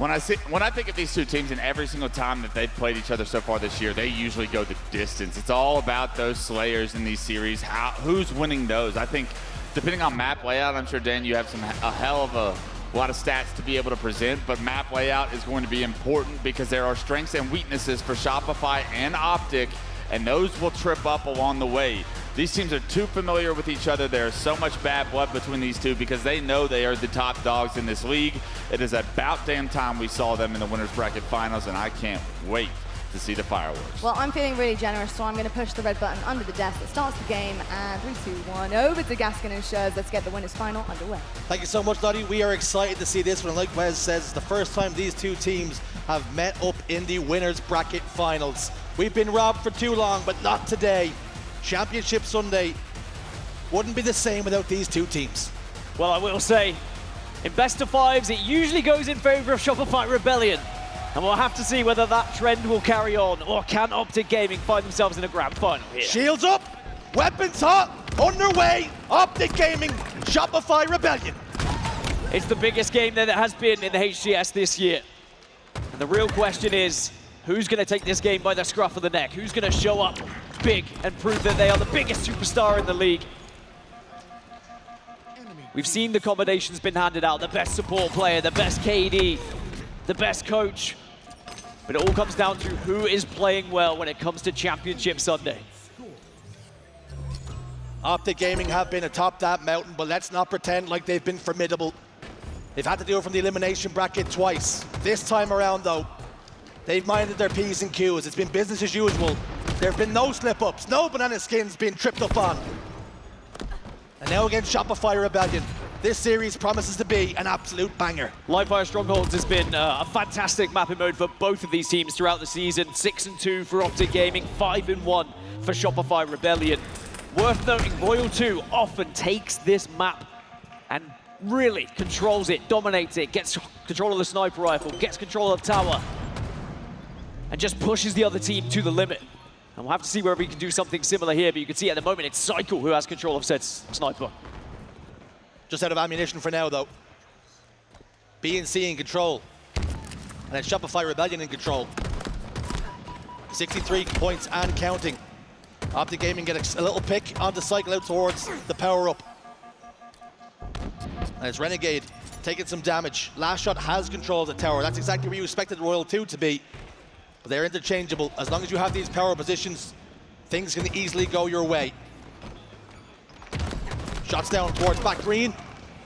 When I think of these two teams, and every single time that they've played each other so far this year, they usually go the distance. It's all about those Slayers in these series. Who's winning those? I think, depending on map layout, I'm sure, Dan, you have a hell of a lot of stats to be able to present, but map layout is going to be important because there are strengths and weaknesses for Shopify and Optic, and those will trip up along the way. These teams are too familiar with each other. There's so much bad blood between these two because they know they are the top dogs in this league. It is about damn time we saw them in the winners bracket finals, and I can't wait to see the fireworks. Well, I'm feeling really generous, so I'm going to push the red button under the desk that starts the game, and 3, 2, 1, over to Gaskin and Shurs. Let's get the winners final underway. Thank you so much, Lottie. We are excited to see this one. Like Wes says, it's the first time these two teams have met up in the winners bracket finals. We've been robbed for too long, but not today. Championship Sunday wouldn't be the same without these two teams. Well, I will say, in best of fives, it usually goes in favor of Shopify Rebellion. And we'll have to see whether that trend will carry on, or can Optic Gaming find themselves in a grand final here. Shields up, weapons hot, underway, Optic Gaming, Shopify Rebellion. It's the biggest game that it has been in the HCS this year. And the real question is, who's going to take this game by the scruff of the neck? Who's going to show up big and prove that they are the biggest superstar in the league? We've seen the combinations been handed out, the best support player, the best KD, the best coach. But it all comes down to who is playing well when it comes to Championship Sunday. Optic Gaming have been atop that mountain, but let's not pretend like they've been formidable. They've had to do it from the elimination bracket twice. This time around, though, they've minded their P's and Q's. It's been business as usual. There have been no slip-ups, no banana skins being tripped up on. And now against Shopify Rebellion, this series promises to be an absolute banger. Livefire Strongholds has been a fantastic mapping mode for both of these teams throughout the season. 6-2 for Optic Gaming, 5-1 for Shopify Rebellion. Worth noting, Royal 2 often takes this map and really controls it, dominates it, gets control of the sniper rifle, gets control of tower, and just pushes the other team to the limit. And we'll have to see whether we can do something similar here, but you can see at the moment it's Cykul who has control of said sniper. Just out of ammunition for now, though. BNC in control. And then Shopify Rebellion in control. 63 points and counting. Optic Gaming get a little pick on the Cykul out towards the power-up. And it's Renegade taking some damage. LastShot has control of the tower. That's exactly where you expected Royal 2 to be. But they're interchangeable. As long as you have these power positions, things can easily go your way. Shots down towards back green.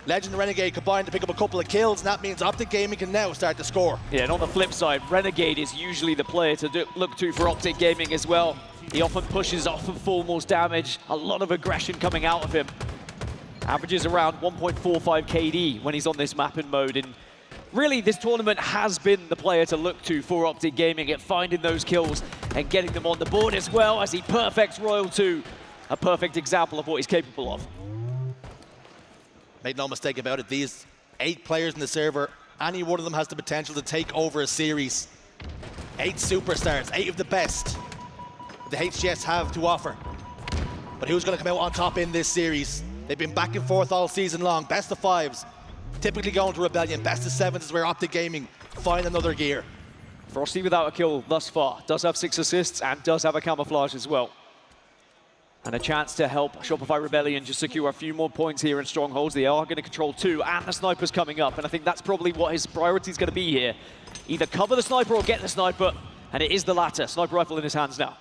Lqgend and Renegade combined to pick up a couple of kills, and that means Optic Gaming can now start to score. Yeah, and on the flip side, Renegade is usually the player to look to for Optic Gaming as well. He often pushes off and foremost damage, a lot of aggression coming out of him. Averages around 1.45 KD when he's on this mapping mode, and really this tournament has been the player to look to for Optic Gaming at finding those kills and getting them on the board as well as he perfects Royal 2. A perfect example of what he's capable of. Make no mistake about it, these 8 players in the server, any one of them has the potential to take over a series. 8 superstars, 8 of the best the HCS have to offer. But who's going to come out on top in this series? They've been back and forth all season long. Best of 5s, typically going to Rebellion. Best of 7s is where Optic Gaming find another gear. Frosty without a kill thus far, does have 6 assists and does have a camouflage as well. And a chance to help Shopify Rebellion just secure a few more points here in Strongholds. They are going to control 2, and the sniper's coming up. And I think that's probably what his priority is going to be here. Either cover the sniper or get the sniper, and it is the latter. Sniper rifle in his hands now.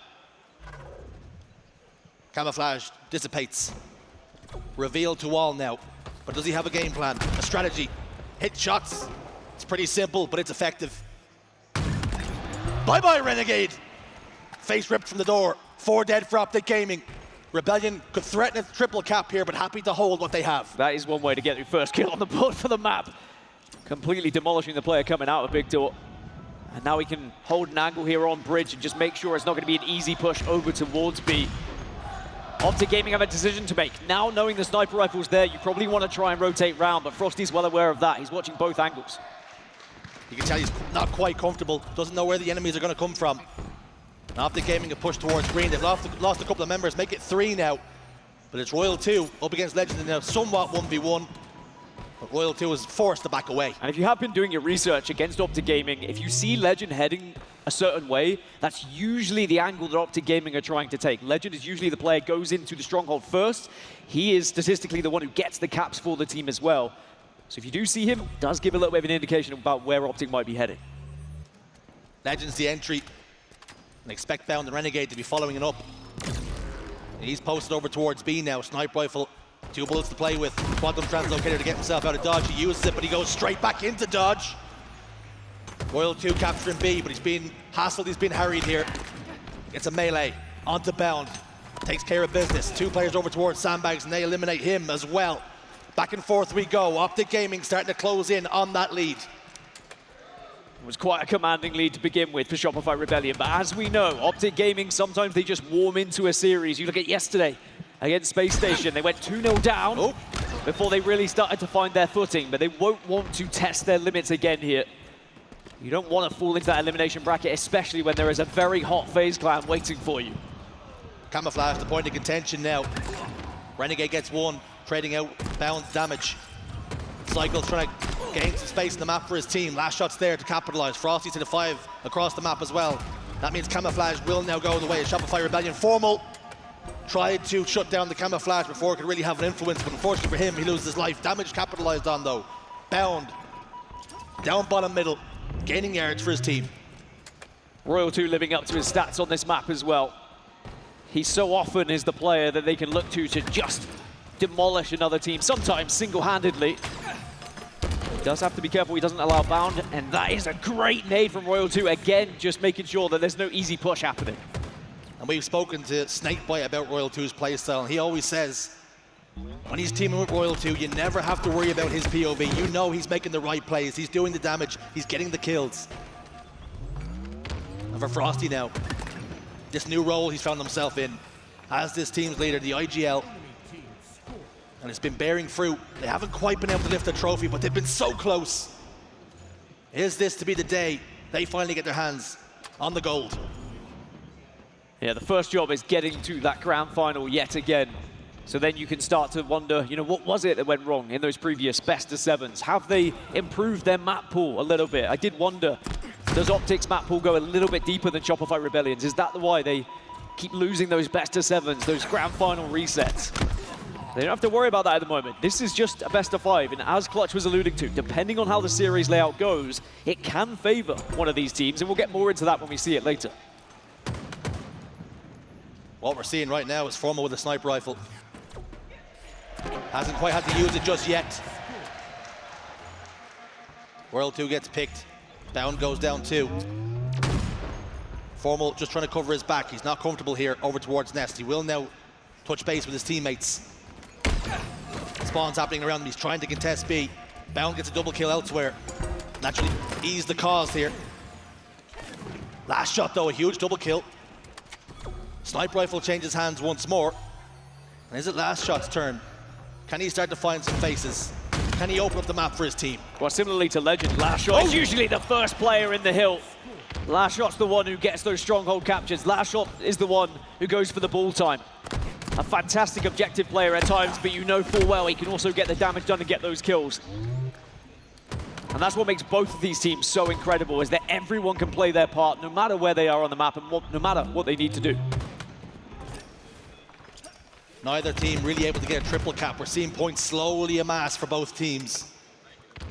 Camouflage dissipates. Revealed to all now. But does he have a game plan, a strategy? Hit shots. It's pretty simple, but it's effective. Bye-bye, Renegade. Face ripped from the door. 4 dead for Optic Gaming. Rebellion could threaten a triple cap here, but happy to hold what they have. That is one way to get your first kill on the board for the map. Completely demolishing the player coming out of Big Door. And now he can hold an angle here on bridge and just make sure it's not going to be an easy push over towards B. Optic Gaming have a decision to make. Now knowing the sniper rifle's there, you probably want to try and rotate round, but Frosty's well aware of that. He's watching both angles. You can tell he's not quite comfortable, doesn't know where the enemies are going to come from. Optic Gaming a push towards green. They've lost a couple of members, make it 3 now. But it's Royal 2 up against Lqgend in a somewhat 1v1. But Royal 2 was forced to back away. And if you have been doing your research against Optic Gaming, if you see Legend heading a certain way, that's usually the angle that Optic Gaming are trying to take. Legend is usually the player goes into the stronghold first. He is statistically the one who gets the caps for the team as well. So if you do see him, it does give a little bit of an indication about where Optic might be heading. Legend's the entry. And expect Bound and Renegade to be following it up. And he's posted over towards B now. Sniper rifle, 2 bullets to play with. Quantum translocator to get himself out of dodge. He uses it, but he goes straight back into dodge. Royal 2 capturing B, but he's been hassled, he's been harried here. It's a melee, onto Bound. Takes care of business. 2 players over towards Sandbags, and they eliminate him as well. Back and forth we go. Optic Gaming starting to close in on that lead. It was quite a commanding lead to begin with for Shopify Rebellion, but as we know, Optic Gaming, sometimes they just warm into a series. You look at yesterday against Space Station, they went 2-0 down before they really started to find their footing, but they won't want to test their limits again here. You don't want to fall into that elimination bracket, especially when there is a very hot FaZe clan waiting for you. Camouflage, the point of contention now. Renegade gets 1, trading out Bound's damage. Cykul's trying to gain some space in the map for his team. LastShot's there to capitalize. Frosty to the 5 across the map as well. That means Camouflage will now go the way of Shopify Rebellion. Formal tried to shut down the Camouflage before it could really have an influence, but unfortunately for him, he loses his life. Damage capitalized on though. Bound, down bottom middle, gaining yards for his team. Royal 2 living up to his stats on this map as well. He so often is the player that they can look to just demolish another team, sometimes single-handedly. He does have to be careful he doesn't allow Bound, and that is a great nade from Royal 2. Again, just making sure that there's no easy push happening. And we've spoken to Snakebite about Royal 2's playstyle, and he always says, when he's teaming with Royal 2, you never have to worry about his POV. You know he's making the right plays, he's doing the damage, he's getting the kills. And for Frosty now, this new role he's found himself in as this team's leader, the IGL. And it's been bearing fruit. They haven't quite been able to lift the trophy, but they've been so close. Is this to be the day they finally get their hands on the gold? Yeah, the first job is getting to that grand final yet again. So then you can start to wonder, you know, what was it that went wrong in those previous best of 7s? Have they improved their map pool a little bit? I did wonder, does Optic's map pool go a little bit deeper than Shopify Rebellion's? Is that why they keep losing those best of 7s, those grand final resets? They don't have to worry about that at the moment. This is just a best of 5, and as Clutch was alluding to, depending on how the series layout goes, it can favor one of these teams, and we'll get more into that when we see it later. What we're seeing right now is Formal with a sniper rifle. Hasn't quite had to use it just yet. World 2 gets picked. Bound goes down 2. Formal just trying to cover his back. He's not comfortable here over towards Nest. He will now touch base with his teammates. Spawn's happening around him. He's trying to contest B. Bound gets a double kill elsewhere. Naturally ease the cause here. LastShot though, a huge double kill. Sniper rifle changes hands once more. And is it LastShot's turn? Can he start to find some faces? Can he open up the map for his team? Well, similarly to Legend, LastShot is usually the first player in the hill. LastShot's the one who gets those stronghold captures. LastShot is the one who goes for the ball time. A fantastic objective player at times, but you know full well he can also get the damage done and get those kills. And that's what makes both of these teams so incredible, is that everyone can play their part no matter where they are on the map and no matter what they need to do. Neither team really able to get a triple cap. We're seeing points slowly amass for both teams.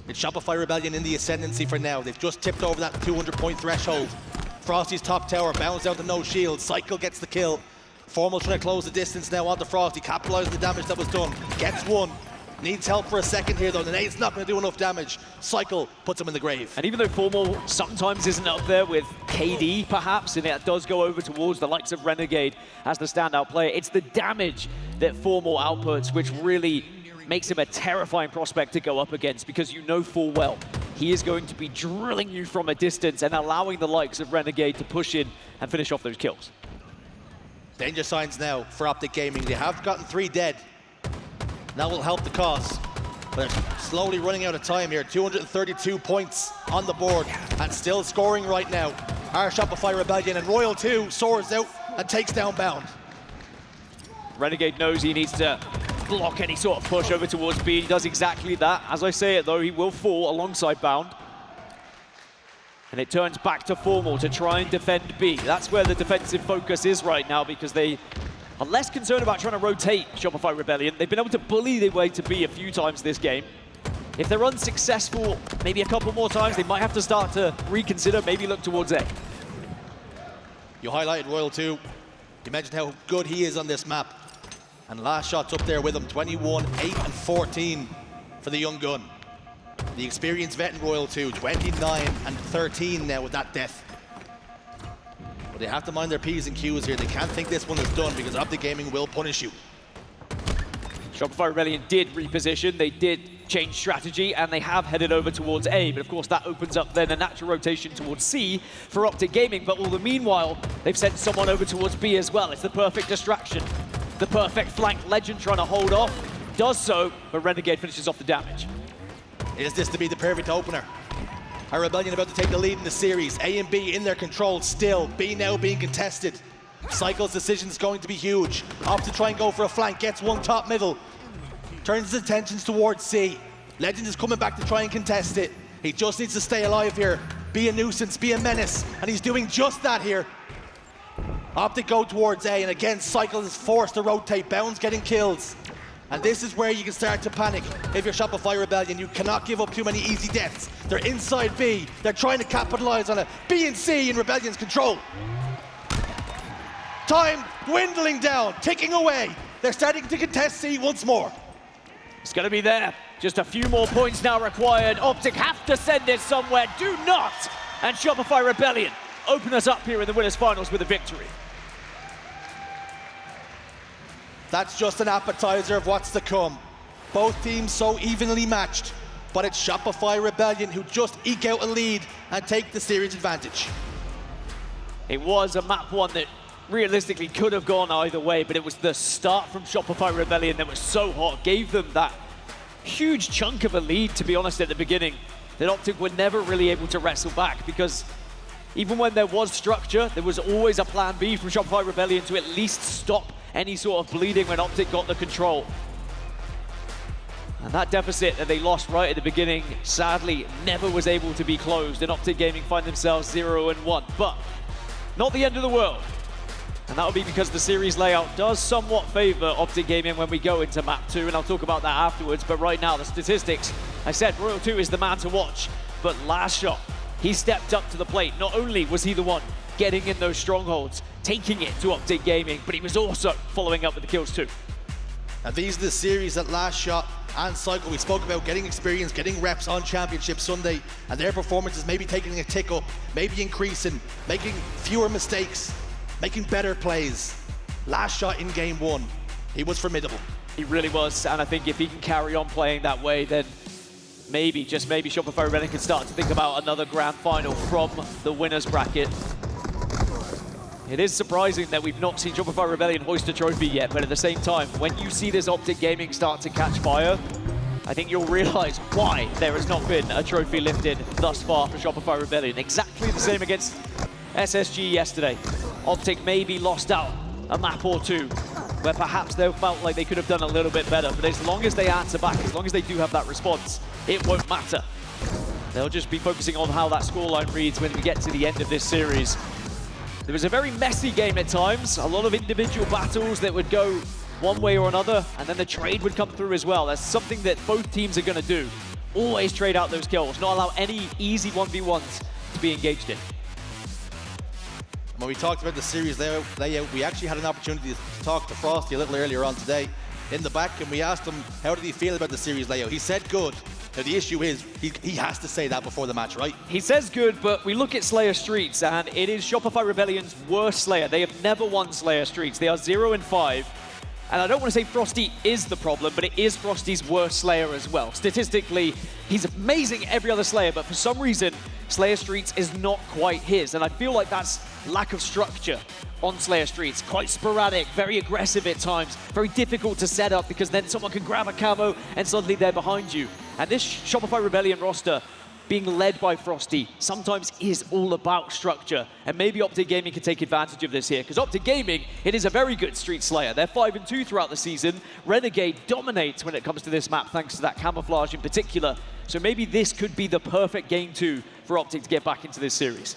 It's Shopify Rebellion in the ascendancy for now. They've just tipped over that 200-point threshold. Frosty's top tower bounds down to no shield. Cykul gets the kill. Formal trying to close the distance now onto Frosty, capitalizing the damage that was done. Gets 1. Needs help for a second here though. The nade's not going to do enough damage. Cykul puts him in the grave. And even though Formal sometimes isn't up there with KD perhaps, and it does go over towards the likes of Renegade as the standout player, it's the damage that Formal outputs which really makes him a terrifying prospect to go up against, because you know full well he is going to be drilling you from a distance and allowing the likes of Renegade to push in and finish off those kills. Danger signs now for Optic Gaming. They have gotten 3 dead. That will help the cause. But they're slowly running out of time here. 232 points on the board and still scoring right now. Our Shopify Rebellion, and Royal 2 soars out and takes down Bound. Renegade knows he needs to block any sort of push over towards B. He does exactly that. As I say it, though, he will fall alongside Bound. And it turns back to Formal to try and defend B. That's where the defensive focus is right now, because they are less concerned about trying to rotate Shopify Rebellion. They've been able to bully their way to B a few times this game. If they're unsuccessful maybe a couple more times, they might have to start to reconsider, maybe look towards A. You highlighted Royal 2. You mentioned how good he is on this map. And LastShot's up there with him, 21, 8, and 14 for the young gun. The experienced vet in Royal 2, 29 and 13 now with that death. But they have to mind their P's and Q's here. They can't think this one is done, because Optic Gaming will punish you. Shopify Rebellion did reposition, they did change strategy, and they have headed over towards A, but of course that opens up then a natural rotation towards C for Optic Gaming. But all the meanwhile, they've sent someone over towards B as well. It's the perfect distraction. The perfect flank. Legend trying to hold off, does so, but Renegade finishes off the damage. Is this to be the perfect opener? Are Rebellion about to take the lead in the series? A and B in their control still. B now being contested. Cykul's decision is going to be huge. Opt to try and go for a flank, gets one top middle. Turns his attentions towards C. Legend is coming back to try and contest it. He just needs to stay alive here. Be a nuisance, be a menace. And he's doing just that here. Optic go towards A, and again, Cykul is forced to rotate. Bound's getting kills. And this is where you can start to panic. If you're Shopify Rebellion, you cannot give up too many easy deaths. They're inside B. They're trying to capitalize on it. B and C in Rebellion's control. Time dwindling down, ticking away. They're starting to contest C once more. It's going to be there. Just a few more points now required. Optic have to send it somewhere. Do not! And Shopify Rebellion open us up here in the winners finals with a victory. That's just an appetizer of what's to come. Both teams so evenly matched, but it's Shopify Rebellion who just eke out a lead and take the series advantage. It was a map one that realistically could have gone either way, but it was the start from Shopify Rebellion that was so hot, gave them that huge chunk of a lead, to be honest, at the beginning, that Optic were never really able to wrestle back, because even when there was structure, there was always a plan B from Shopify Rebellion to at least stop any sort of bleeding when Optic got the control. And that deficit that they lost right at the beginning, sadly, never was able to be closed, and Optic Gaming find themselves 0-1. But not the end of the world. And that will be because the series layout does somewhat favor Optic Gaming when we go into map 2, and I'll talk about that afterwards. But right now, the statistics, I said Royal 2 is the man to watch, but LastShot, he stepped up to the plate. Not only was he the one getting in those strongholds, taking it to Optic Gaming, but he was also following up with the kills too. And these are the series that LastShot and Cykul, we spoke about getting experience, getting reps on Championship Sunday, and their performances maybe taking a tick up, maybe increasing, making fewer mistakes, making better plays. LastShot in game 1, he was formidable. He really was, and I think if he can carry on playing that way, then maybe, just maybe, Shopify Rebellion can start to think about another grand final from the winners bracket. It is surprising that we've not seen Shopify Rebellion hoist a trophy yet, but at the same time, when you see this Optic Gaming start to catch fire, I think you'll realize why there has not been a trophy lifted thus far for Shopify Rebellion. Exactly the same against SSG yesterday. Optic maybe lost out a map or two, where perhaps they felt like they could have done a little bit better, but as long as they answer back, as long as they do have that response, it won't matter. They'll just be focusing on how that scoreline reads when we get to the end of this series. There was a very messy game at times, a lot of individual battles that would go one way or another, and then the trade would come through as well. That's something that both teams are going to do. Always trade out those kills, not allow any easy 1v1s to be engaged in. When we talked about the series layout, we actually had an opportunity to talk to Frosty a little earlier on today in the back, and we asked him how did he feel about the series layout. He said good. Now the issue is, he has to say that before the match, right? He says good, but we look at Slayer Streets, and it is Shopify Rebellion's worst Slayer. They have never won Slayer Streets. They are 0-5. And I don't want to say Frosty is the problem, but it is Frosty's worst Slayer as well. Statistically, he's amazing every other Slayer, but for some reason, Slayer Streets is not quite his. And I feel like that's lack of structure on Slayer Streets. Quite sporadic, very aggressive at times, very difficult to set up because then someone can grab a camo and suddenly they're behind you. And this Shopify Rebellion roster, being led by Frosty sometimes is all about structure. And maybe Optic Gaming can take advantage of this here, because Optic Gaming, it is a very good Street Slayer. They're 5-2 throughout the season. Renegade dominates when it comes to this map, thanks to that camouflage in particular. So maybe this could be the perfect game 2 for Optic to get back into this series.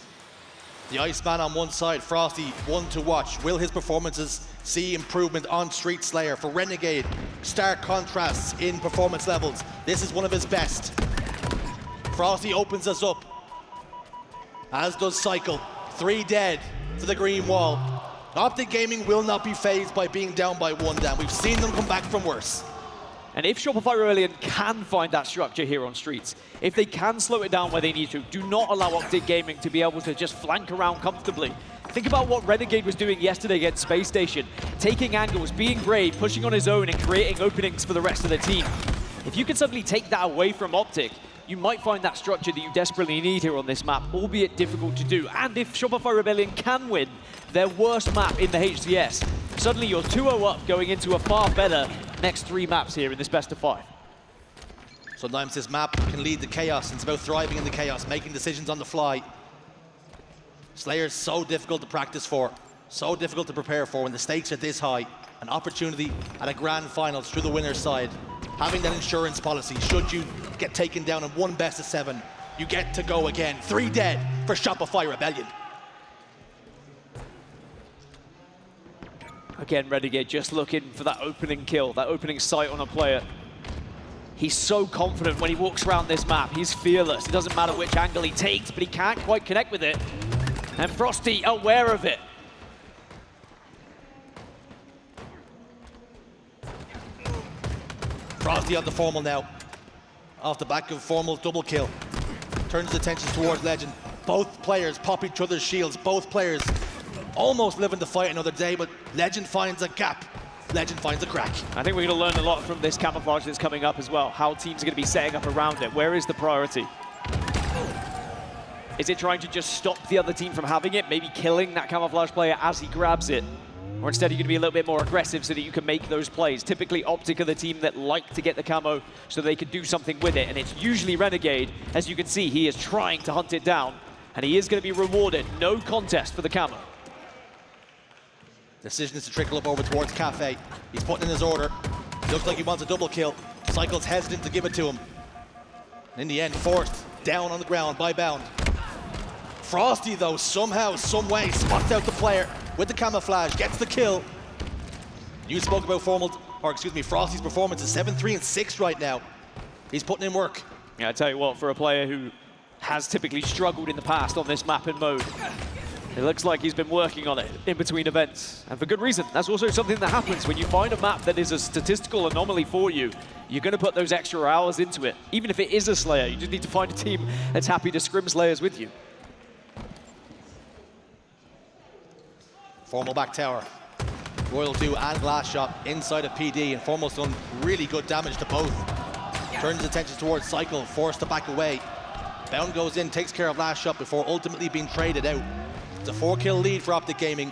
The Iceman on one side, Frosty, one to watch. Will his performances see improvement on Street Slayer? For Renegade, stark contrasts in performance levels. This is one of his best. Frosty opens us up, as does Cykul. 3 dead for the green wall. Optic Gaming will not be fazed by being down by 1 down. We've seen them come back from worse. And if Shopify Rebellion can find that structure here on Streets, if they can slow it down where they need to, do not allow Optic Gaming to be able to just flank around comfortably. Think about what Renegade was doing yesterday against Space Station, taking angles, being brave, pushing on his own and creating openings for the rest of the team. If you can suddenly take that away from Optic, you might find that structure that you desperately need here on this map, albeit difficult to do. And if Shopify Rebellion can win their worst map in the HCS, suddenly you're 2-0 up going into a far better next 3 maps here in this best of 5. Sometimes this map can lead to chaos. It's about thriving in the chaos, making decisions on the fly. Slayer's so difficult to practice for, so difficult to prepare for when the stakes are this high. An opportunity at a grand finals through the winner's side. Having that insurance policy, should you get taken down in 1 best of 7, you get to go again. 3 dead for Shopify Rebellion. Again, Renegade just looking for that opening kill, that opening sight on a player. He's so confident when he walks around this map. He's fearless. It doesn't matter which angle he takes, but he can't quite connect with it. And Frosty aware of it. Frosty on the Formal now. Off the back of Formal's double kill. Turns his attention towards Lqgend. Both players pop each other's shields. Both players almost living to fight another day, but Lqgend finds a gap. Lqgend finds a crack. I think we're going to learn a lot from this camouflage that's coming up as well. How teams are going to be setting up around it. Where is the priority? Is it trying to just stop the other team from having it? Maybe killing that camouflage player as he grabs it? Or instead you're going to be a little bit more aggressive so that you can make those plays. Typically Optic are the team that like to get the camo so they can do something with it. And it's usually Renegade. As you can see, he is trying to hunt it down. And he is going to be rewarded. No contest for the camo. Decision is to trickle up over towards Cafe. He's putting in his order. Looks like he wants a double kill. Cykul's hesitant to give it to him. And in the end, forced down on the ground by Bound. Frosty, though, somehow, some way, spots out the player with the camouflage, gets the kill. You spoke about Frosty's performance is 7-3 and 6 right now. He's putting in work. Yeah, I tell you what, for a player who has typically struggled in the past on this map and mode, it looks like he's been working on it in between events, and for good reason. That's also something that happens when you find a map that is a statistical anomaly for you. You're going to put those extra hours into it. Even if it is a Slayer, you just need to find a team that's happy to scrim Slayers with you. Formal back tower. Royal 2 and LastShot inside of PD, and Formal's done really good damage to both. Turns his attention towards Cykul, forced to back away. Bound goes in, takes care of LastShot before ultimately being traded out. It's a 4-kill lead for Optic Gaming.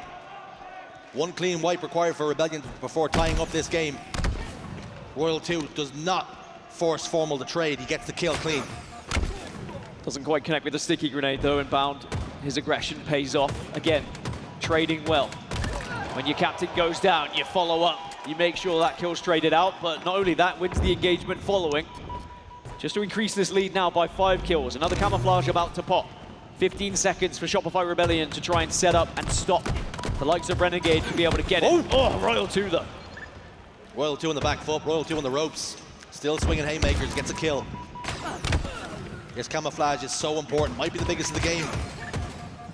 1 clean wipe required for Rebellion before tying up this game. Royal 2 does not force Formal to trade. He gets the kill clean. Doesn't quite connect with the sticky grenade though, and Bound, his aggression pays off. Again, trading well. When your captain goes down, you follow up. You make sure that kill's traded out, but not only that, wins the engagement following. Just to increase this lead now by 5 kills. Another camouflage about to pop. 15 seconds for Shopify Rebellion to try and set up and stop the likes of Renegade to be able to get it. Oh, Royal 2 though. Royal 2 on the back foot, Royal 2 on the ropes. Still swinging haymakers, gets a kill. This camouflage is so important, might be the biggest of the game.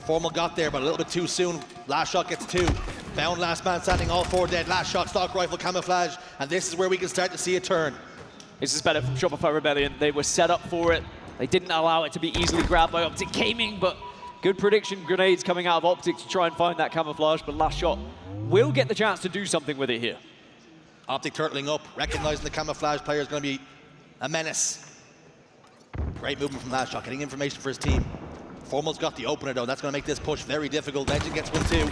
Formal got there, but a little bit too soon. LastShot gets 2. Bound last man standing, all 4 dead. LastShot, stock rifle, camouflage, and this is where we can start to see a turn. This is better from Shopify Rebellion. They were set up for it. They didn't allow it to be easily grabbed by Optic Gaming, but good prediction grenades coming out of Optic to try and find that camouflage, but LastShot will get the chance to do something with it here. Optic turtling up, recognizing the camouflage player is going to be a menace. Great movement from LastShot, getting information for his team. Formal's got the opener though, that's going to make this push very difficult. Lqgend gets 1 too.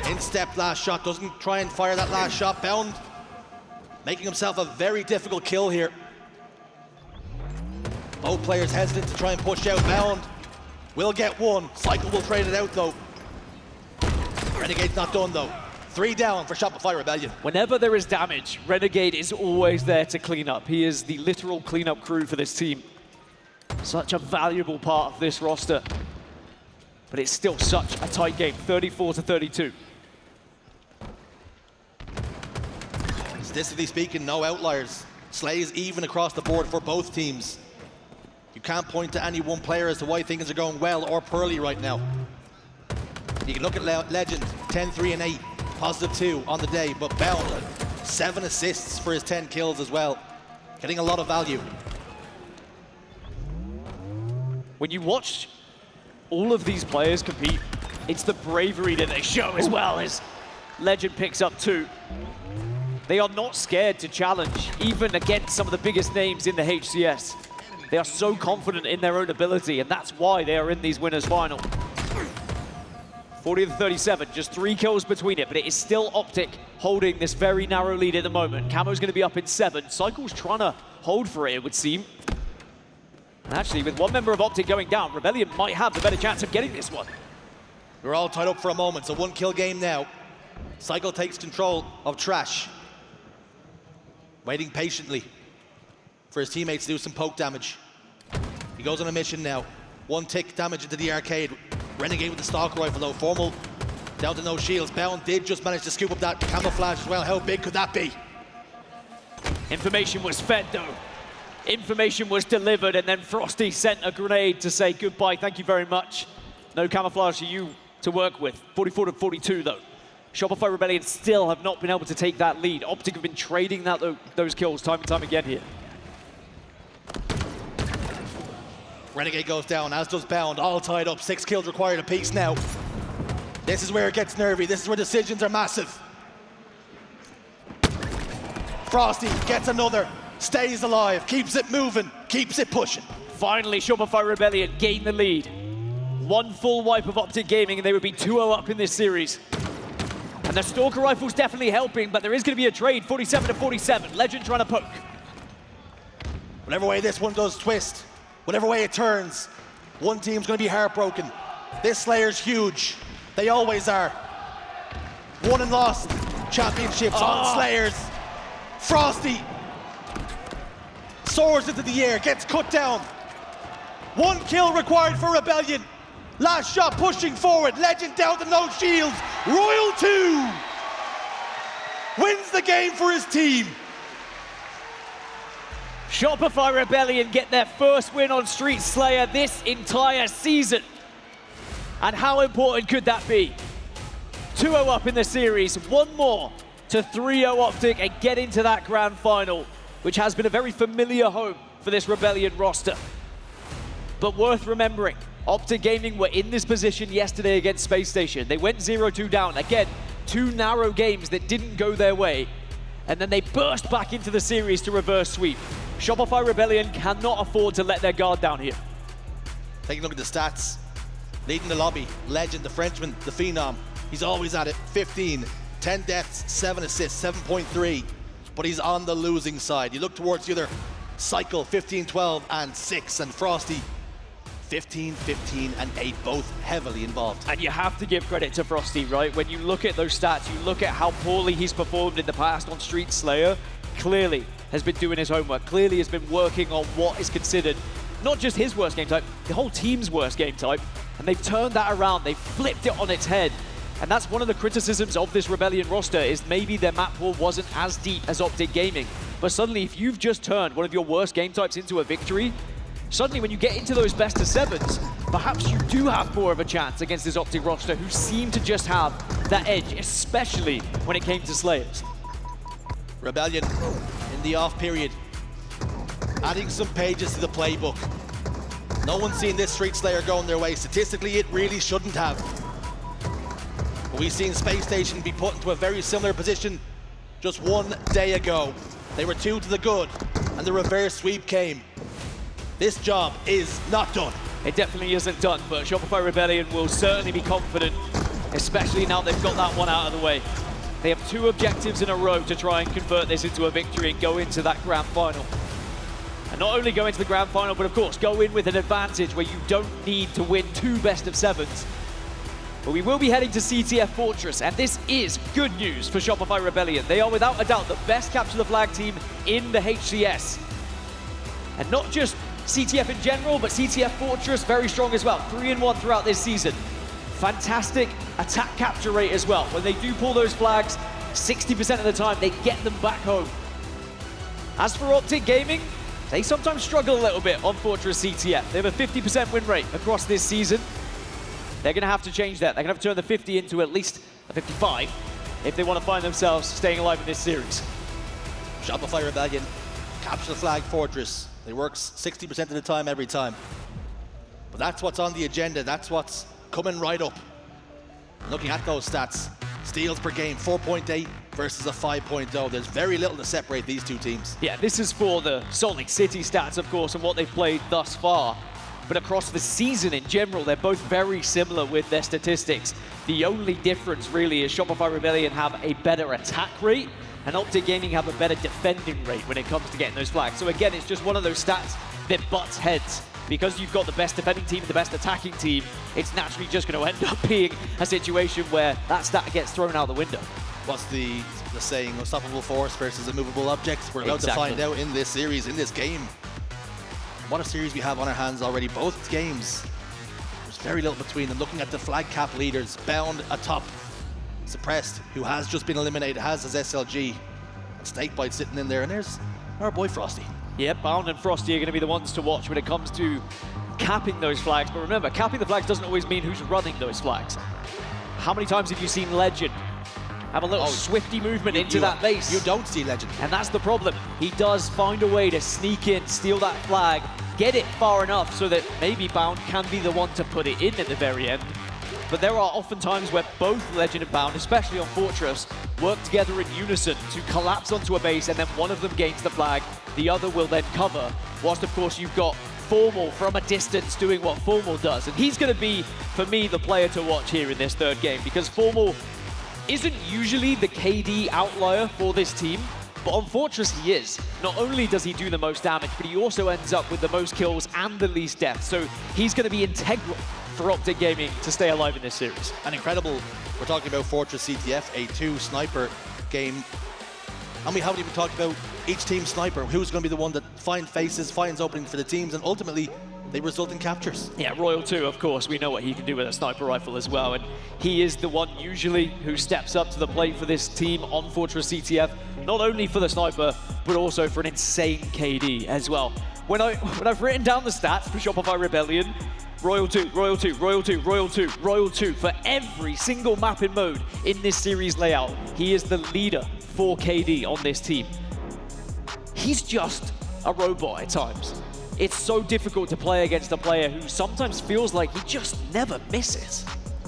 In step LastShot, doesn't try and fire that last shot. Bound making himself a very difficult kill here. Both players hesitant to try and push out. Bound will get one. Cykul will trade it out though. Renegade's not done though. 3 down for Shopify Rebellion. Whenever there is damage, Renegade is always there to clean up. He is the literal cleanup crew for this team. Such a valuable part of this roster. But it's still such a tight game, 34-32. Statistically speaking, no outliers. Slays even across the board for both teams. You can't point to any one player as to why things are going well or poorly right now. You can look at Lqgend, 10-3 and 8, +2 on the day, but Bound, 7 assists for his 10 kills as well. Getting a lot of value. When you watch all of these players compete, it's the bravery that they show as well as Lqgend picks up 2. They are not scared to challenge, even against some of the biggest names in the HCS. They are so confident in their own ability, and that's why they are in these winners' final. 40-37, just 3 kills between it, but it is still Optic holding this very narrow lead at the moment. Camo's going to be up in 7. Cykul's trying to hold for it, it would seem. And actually, with one member of Optic going down, Rebellion might have the better chance of getting this one. We're all tied up for a moment. It's a 1-kill game now. Cykul takes control of Trash. Waiting patiently for his teammates to do some poke damage. He goes on a mission now. 1 tick damage into the arcade. Renegade with the stalker rifle though. Formal down to no shields. Bound did just manage to scoop up that camouflage as well. How big could that be? Information was fed though. Information was delivered, and then Frosty sent a grenade to say goodbye, thank you very much. No camouflage for you to work with. 44-42 though. Shopify Rebellion still have not been able to take that lead. Optic have been trading those kills time and time again here. Renegade goes down, as does Bound, all tied up. 6 kills required apiece now. This is where it gets nervy. This is where decisions are massive. Frosty gets another, stays alive, keeps it moving, keeps it pushing. Finally, Shopify Rebellion gain the lead. 1 full wipe of Optic Gaming, and they would be 2-0 up in this series. And the Stalker Rifle's definitely helping, but there is going to be a trade, 47-47. Lqgend trying to poke. Whatever way this one does twist, whatever way it turns, one team's going to be heartbroken. This Slayer's huge. They always are. Won and lost championships on Slayers. Frosty soars into the air, gets cut down. 1 kill required for Rebellion. LastShot pushing forward. Lqgend down to no shields. Royal 2 wins the game for his team. Shopify Rebellion get their first win on Street Slayer this entire season. And how important could that be? 2-0 up in the series, 1 more to 3-0 Optic and get into that grand final, which has been a very familiar home for this Rebellion roster. But worth remembering, Optic Gaming were in this position yesterday against Space Station. They went 0-2 down. Again, 2 narrow games that didn't go their way. And then they burst back into the series to reverse sweep. Shopify Rebellion cannot afford to let their guard down here. Take a look at the stats. Leading the lobby, Lqgend, the Frenchman, the Phenom. He's always at it, 15, 10 deaths, 7 assists, 7.3. But he's on the losing side. You look towards the other Cykul, 15, 12, and 6. And Frosty, 15, 15, and 8, both heavily involved. And you have to give credit to Frosty, right? When you look at those stats, you look at how poorly he's performed in the past on Street Slayer, clearly has been doing his homework, clearly has been working on what is considered not just his worst game type, the whole team's worst game type, and they've turned that around, they've flipped it on its head. And that's one of the criticisms of this Rebellion roster, is maybe their map pool wasn't as deep as Optic Gaming. But suddenly, if you've just turned one of your worst game types into a victory, suddenly when you get into those best of 7s, perhaps you do have more of a chance against this Optic roster, who seem to just have that edge, especially when it came to Slayers. Rebellion in the off period, adding some pages to the playbook. No one's seen this Street Slayer going their way. Statistically, it really shouldn't have. But we've seen Space Station be put into a very similar position just 1 day ago. They were 2 to the good, and the reverse sweep came. This job is not done. It definitely isn't done, but Shopify Rebellion will certainly be confident, especially now they've got that one out of the way. They have 2 objectives in a row to try and convert this into a victory and go into that grand final. And not only go into the grand final, but of course go in with an advantage where you don't need to win 2 best-of-7s. But we will be heading to CTF Fortress, and this is good news for Shopify Rebellion. They are without a doubt the best capture the flag team in the HCS. And not just CTF in general, but CTF Fortress very strong as well. 3-1 throughout this season. Fantastic attack capture rate as well. When they do pull those flags, 60% of the time they get them back home. As for Optic Gaming, they sometimes struggle a little bit on Fortress CTF. They have a 50% win rate across this season. They're going to have to change that. They're going to have to turn the 50 into at least a 55 if they want to find themselves staying alive in this series. Shopify Rebellion, capture the flag Fortress. They work 60% of the time every time. But that's what's on the agenda. That's what's coming right up. Looking at those stats, steals per game, 4.8 versus a 5.0. There's very little to separate these two teams. Yeah, this is for the Salt Lake City stats, of course, and what they've played thus far. But across the season in general, they're both very similar with their statistics. The only difference really is Shopify Rebellion have a better attack rate, and Optic Gaming have a better defending rate when it comes to getting those flags. So again, it's just one of those stats that butts heads. Because you've got the best defending team and the best attacking team, it's naturally just going to end up being a situation where that stat gets thrown out the window. What's the saying, unstoppable force versus immovable objects? We're about to find out in this series, in this game. What a series we have on our hands already. Both games, there's very little between them. Looking at the flag cap leaders, Bound atop, Suppressed, who has just been eliminated, has his SLG, and Snakebite sitting in there, and there's our boy Frosty. Yep, Bound and Frosty are going to be the ones to watch when it comes to capping those flags. But remember, capping the flags doesn't always mean who's running those flags. How many times have you seen Lqgend have a little swifty movement into that base? You don't see Lqgend. And that's the problem. He does find a way to sneak in, steal that flag, get it far enough so that maybe Bound can be the one to put it in at the very end. But there are often times where both Lqgend and Bound, especially on Fortress, work together in unison to collapse onto a base, and then one of them gains the flag, the other will then cover, whilst of course you've got Formal from a distance doing what Formal does. And he's going to be, for me, the player to watch here in this third game, because Formal isn't usually the KD outlier for this team, but on Fortress he is. Not only does he do the most damage, but he also ends up with the most kills and the least deaths. So he's going to be integral for Optic Gaming to stay alive in this series. And incredible, we're talking about Fortress CTF, a 2 sniper game. And we haven't even talked about each team's sniper, who's going to be the one that finds faces, finds openings for the teams, and ultimately they result in captures. Yeah, Royal 2, of course, we know what he can do with a sniper rifle as well, and he is the one usually who steps up to the plate for this team on Fortress CTF, not only for the sniper, but also for an insane KD as well. When I've written down the stats for Shopify Rebellion, Royal 2, Royal 2, Royal 2, Royal 2, Royal 2, for every single mapping mode in this series layout, he is the leader for KD on this team. He's just a robot at times. It's so difficult to play against a player who sometimes feels like he just never misses.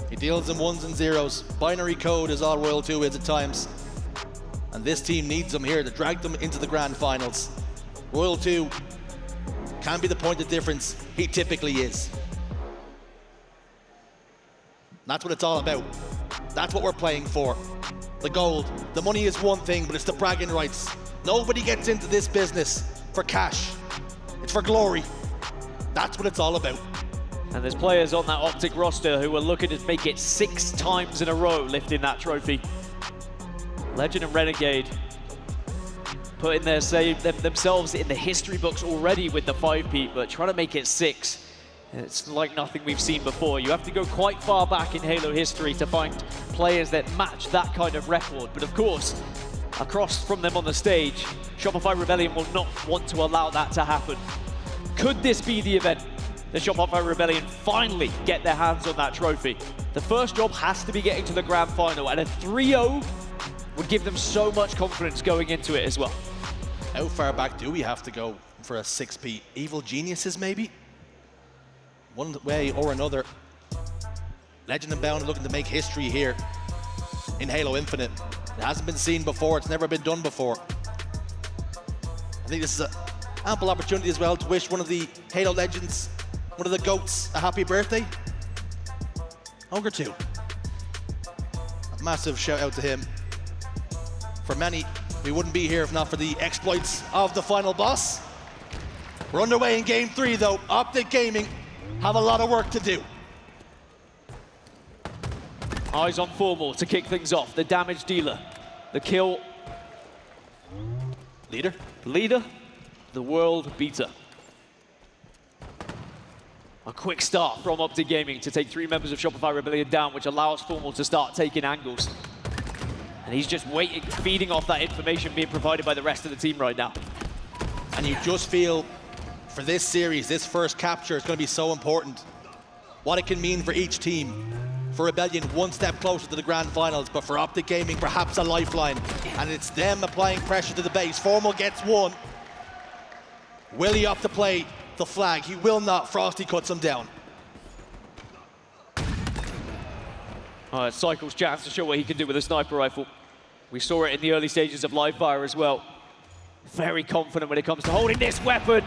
He deals in 1s and 0s. Binary code is all Royal 2 is at times. And this team needs him here to drag them into the grand finals. Royal 2 can be the point of difference. He typically is. That's what it's all about. That's what we're playing for. The gold. The money is one thing, but it's the bragging rights. Nobody gets into this business for cash. It's for glory. That's what it's all about. And there's players on that Optic roster who are looking to make it 6 times in a row lifting that trophy. Lqgend and Renegade putting themselves in the history books already with the 5-peat, but trying to make it 6. It's like nothing we've seen before. You have to go quite far back in Halo history to find players that match that kind of record. But of course, across from them on the stage, Shopify Rebellion will not want to allow that to happen. Could this be the event that Shopify Rebellion finally get their hands on that trophy? The first job has to be getting to the grand final, and a 3-0 would give them so much confidence going into it as well. How far back do we have to go for a 6-peat? Evil Geniuses, maybe? One way or another. Lqgend and Bound are looking to make history here in Halo Infinite. It hasn't been seen before, it's never been done before. I think this is an ample opportunity as well to wish one of the Halo legends, one of the GOATs, a happy birthday. Ogre 2. A massive shout out to him. For many, we wouldn't be here if not for the exploits of the final boss. We're underway in game 3 though. Optic Gaming have a lot of work to do. Eyes on Formal to kick things off. The damage dealer. The kill Leader. The world beater. A quick start from Optic Gaming to take 3 members of Shopify Rebellion down, which allows Formal to start taking angles. And he's just waiting, feeding off that information being provided by the rest of the team right now. And you just feel, for this series, this first capture is going to be so important. What it can mean for each team. For Rebellion, one step closer to the grand finals, but for Optic Gaming, perhaps a lifeline. And it's them applying pressure to the base. Formal gets one. Will he opt to play the flag? He will not. Frosty cuts him down. Cykul's chance to show what he can do with a sniper rifle. We saw it in the early stages of live fire as well. Very confident when it comes to holding this weapon.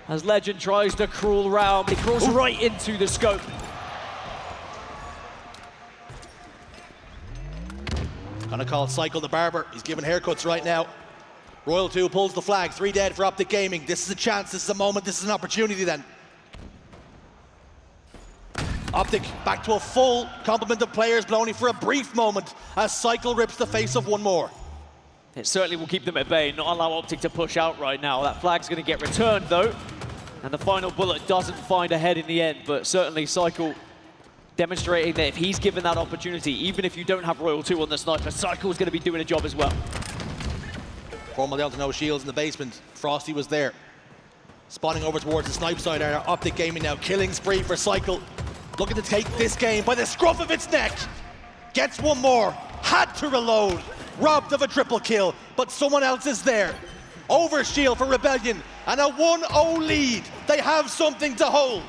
As Lqgend tries to crawl around, but he crawls right into the scope. Gonna call Cykul the barber. He's giving haircuts right now. Royal 2 pulls the flag. 3 dead for Optic Gaming. This is a chance, this is a moment, this is an opportunity then. Optic back to a full complement of players, but only for a brief moment as Cykul rips the face of one more. It certainly will keep them at bay, not allow Optic to push out right now. That flag's going to get returned though, and the final bullet doesn't find a head in the end, but certainly Cykul demonstrating that if he's given that opportunity, even if you don't have Royal 2 on the sniper, Cykul's going to be doing a job as well. Formal down to no shields in the basement. Frosty was there. Spawning over towards the snipe side area. Optic Gaming now, killing spree for Cykul. Looking to take this game by the scruff of its neck. Gets one more. Had to reload. Robbed of a triple kill, but someone else is there. Overshield for Rebellion, and a 1-0 lead. They have something to hold.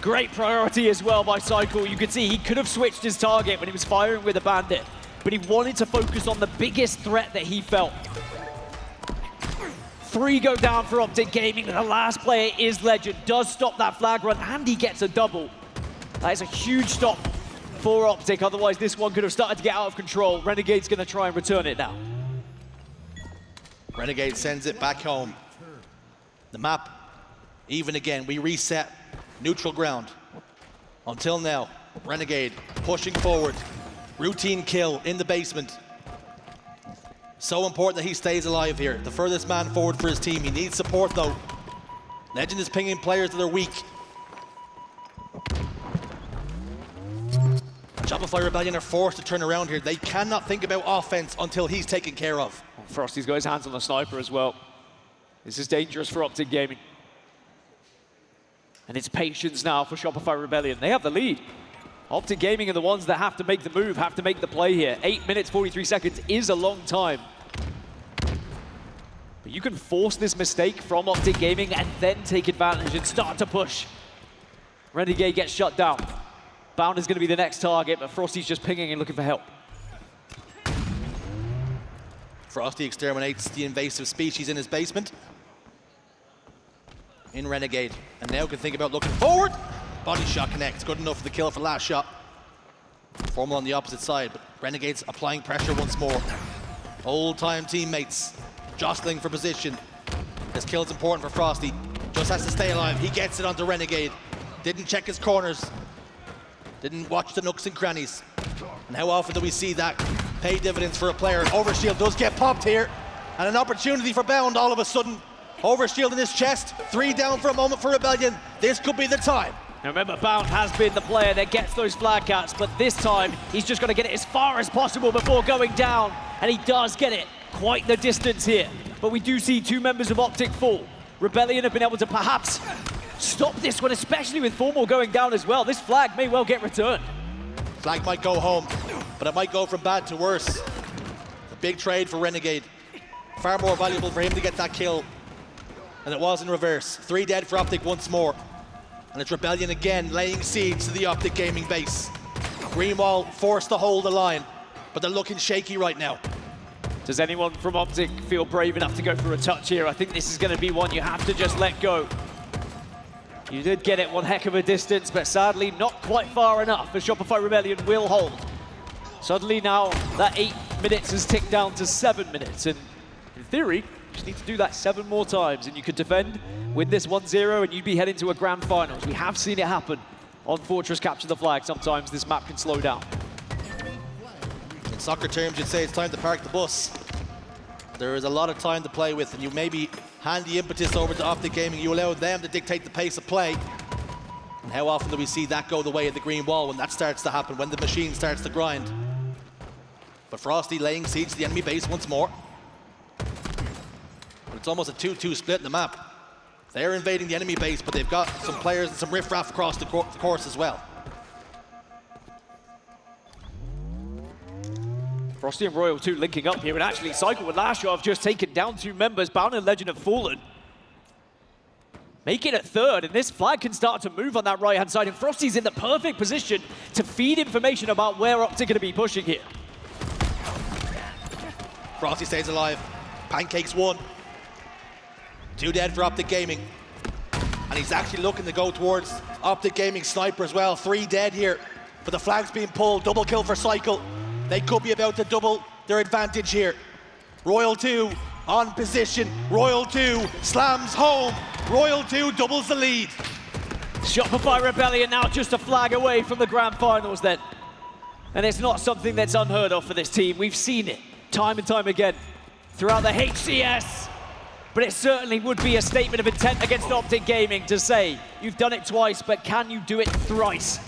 Great priority as well by Cykul. You could see he could have switched his target when he was firing with a bandit, but he wanted to focus on the biggest threat that he felt. 3 go down for Optic Gaming, and the last player is Lqgend. Does stop that flag run, and he gets a double. That is a huge stop for Optic, otherwise this one could have started to get out of control. Renegade's going to try and return it now. Renegade sends it back home. The map, even again, we reset neutral ground. Until now, Renegade pushing forward. Routine kill in the basement. So important that he stays alive here. The furthest man forward for his team. He needs support though. Lqgend is pinging players that are weak. Shopify Rebellion are forced to turn around here. They cannot think about offense until he's taken care of. Frosty's got his hands on the sniper as well. This is dangerous for Optic Gaming. And it's patience now for Shopify Rebellion. They have the lead. Optic Gaming are the ones that have to make the move, have to make the play here. 8 minutes, 43 seconds is a long time. But you can force this mistake from Optic Gaming and then take advantage and start to push. Renegade gets shut down. Bound is going to be the next target, but Frosty's just pinging and looking for help. Frosty exterminates the invasive species in his basement. In Renegade. And now can think about looking forward. Body shot connects. Good enough for the kill for LastShot. Formal on the opposite side, but Renegade's applying pressure once more. Old-time teammates jostling for position. This kill's important for Frosty. Just has to stay alive. He gets it onto Renegade. Didn't check his corners. Didn't watch the nooks and crannies. And how often do we see that pay dividends for a player? Overshield does get popped here. And an opportunity for Bound all of a sudden. Overshield in his chest. 3 down for a moment for Rebellion. This could be the time. Now remember, Bound has been the player that gets those flag cats, but this time he's just got to get it as far as possible before going down. And he does get it quite the distance here. But we do see 2 members of Optic fall. Rebellion have been able to perhaps stop this one, especially with Formal going down as well. This flag may well get returned. Flag might go home, but it might go from bad to worse. A big trade for Renegade. Far more valuable for him to get that kill than it was in reverse. 3 dead for Optic once more. And it's Rebellion again laying siege to the Optic Gaming base. Greenwall forced to hold the line, but they're looking shaky right now. Does anyone from Optic feel brave enough to go for a touch here? I think this is going to be one you have to just let go. You did get it one heck of a distance, but sadly not quite far enough as Shopify Rebellion will hold. Suddenly now that 8 minutes has ticked down to 7 minutes, and in theory, You just need to do that 7 more times, and you could defend, win this 1-0, and you'd be heading to a grand finals. We have seen it happen on Fortress Capture the Flag. Sometimes this map can slow down. In soccer terms, you'd say it's time to park the bus. There is a lot of time to play with, and you maybe hand the impetus over to Optic Gaming. You allow them to dictate the pace of play. And how often do we see that go the way of the green wall when that starts to happen, when the machine starts to grind? But Frosty laying siege to the enemy base once more. But it's almost a 2-2 split in the map. They're invading the enemy base, but they've got some players and some riffraff across the course as well. Frosty and Royal 2 linking up here, and actually Cykul and LastShot have just taken down 2 members. Bound and Lqgend have fallen. Make it at 3rd, and this flag can start to move on that right-hand side, and Frosty's in the perfect position to feed information about where Optic are going to be pushing here. Frosty stays alive. Pancakes 1. 2 dead for Optic Gaming. And he's actually looking to go towards Optic Gaming Sniper as well. 3 dead here, but the flag's being pulled. Double kill for Cykul. They could be about to double their advantage here. Royal 2 on position. Royal 2 slams home. Royal 2 doubles the lead. Shopify Rebellion now just a flag away from the grand finals then. And it's not something that's unheard of for this team. We've seen it time and time again throughout the HCS. But it certainly would be a statement of intent against Optic Gaming to say, you've done it twice, but can you do it thrice?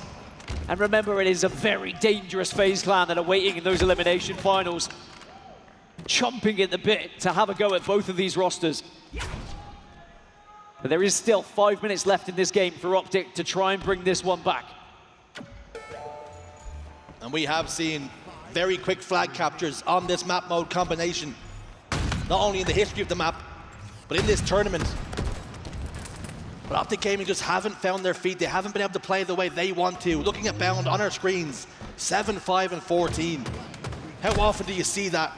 And remember, it is a very dangerous FaZe clan that are waiting in those elimination finals, chomping at the bit to have a go at both of these rosters. But there is still 5 minutes left in this game for Optic to try and bring this one back. And we have seen very quick flag captures on this map mode combination, not only in the history of the map, but in this tournament. But Optic Gaming just haven't found their feet. They haven't been able to play the way they want to. Looking at Bound on our screens, 7, 5, and 14. How often do you see that?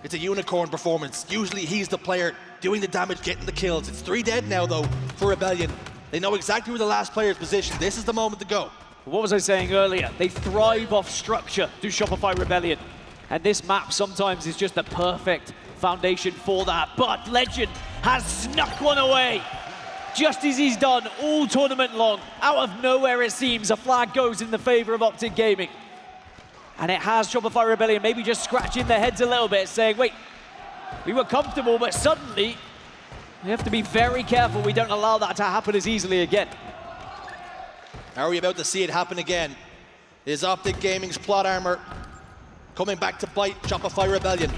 It's a unicorn performance. Usually he's the player doing the damage, getting the kills. It's 3 dead now, though, for Rebellion. They know exactly where the last player is positioned. This is the moment to go. What was I saying earlier? They thrive off structure, do Shopify Rebellion. And this map sometimes is just the perfect foundation for that. But Lqgend has snuck one away. Just as he's done all tournament long. Out of nowhere, it seems, a flag goes in the favor of Optic Gaming. And it has Shopify Rebellion maybe just scratching their heads a little bit, saying, wait, we were comfortable, but suddenly we have to be very careful we don't allow that to happen as easily again. Are we about to see it happen again? Is Optic Gaming's plot armor coming back to bite Shopify Rebellion?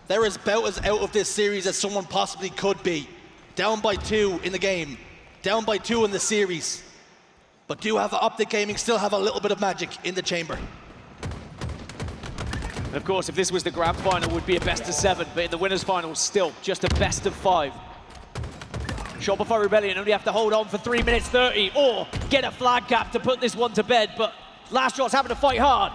They're about as out of this series as someone possibly could be. Down by 2 in the game, down by 2 in the series. But do have Optic Gaming still have a little bit of magic in the chamber. And of course, if this was the grand final, it would be a best of 7, but in the winners final, still just a best of 5. Shopify Rebellion only have to hold on for 3 minutes 30 or get a flag cap to put this one to bed, but LastShot's having to fight hard.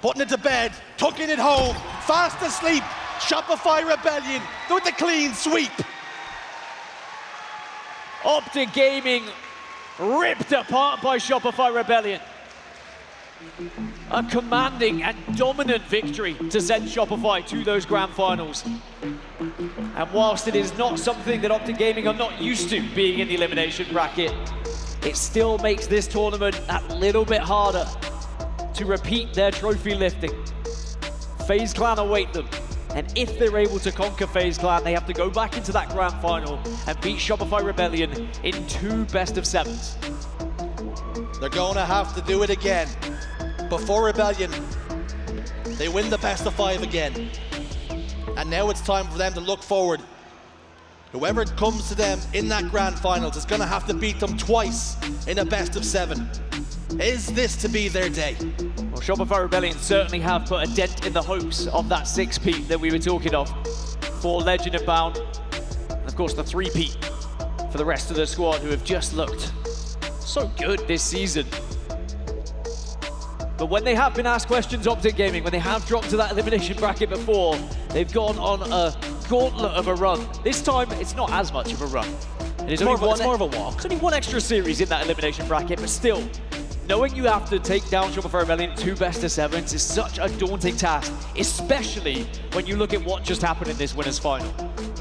Putting it to bed, tucking it home, fast asleep. Shopify Rebellion with the clean sweep. Optic Gaming ripped apart by Shopify Rebellion. A commanding and dominant victory to send Shopify to those grand finals. And whilst it is not something that Optic Gaming are not used to being in the elimination bracket, it still makes this tournament that little bit harder to repeat their trophy lifting. FaZe Clan await them. And if they're able to conquer FaZe Clan, they have to go back into that grand final and beat Shopify Rebellion in 2 best of 7s. They're going to have to do it again. Before Rebellion, they win the best of 5 again. And now it's time for them to look forward. Whoever comes to them in that grand finals is going to have to beat them twice in a best of 7. Is this to be their day? Well, Shopify Rebellion certainly have put a dent in the hopes of that 6-peat that we were talking of for Lqgend and Bound. And of course, the 3-peat for the rest of the squad who have just looked so good this season. But when they have been asked questions, Optic Gaming, when they have dropped to that elimination bracket before, they've gone on a gauntlet of a run. This time, it's not as much of a run. It's more of a walk. There's only 1 extra series in that elimination bracket, but still, Knowing you have to take down Shopify Rebellion 2 best-of-7s is such a daunting task, especially when you look at what just happened in this winners final.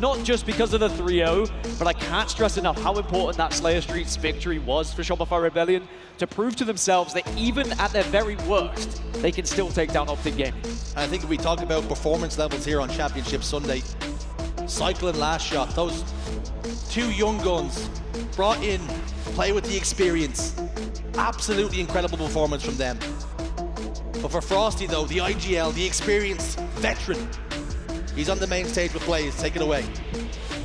Not just because of the 3-0, but I can't stress enough how important that Slayer Streets victory was for Shopify Rebellion to prove to themselves that even at their very worst, they can still take down Optic Gaming. I think if we talk about performance levels here on Championship Sunday, Cykul and LastShot, those two young guns brought in, play with the experience. Absolutely incredible performance from them. But for Frosty though, the IGL, the experienced veteran, he's on the main stage with Blaze. Take it away.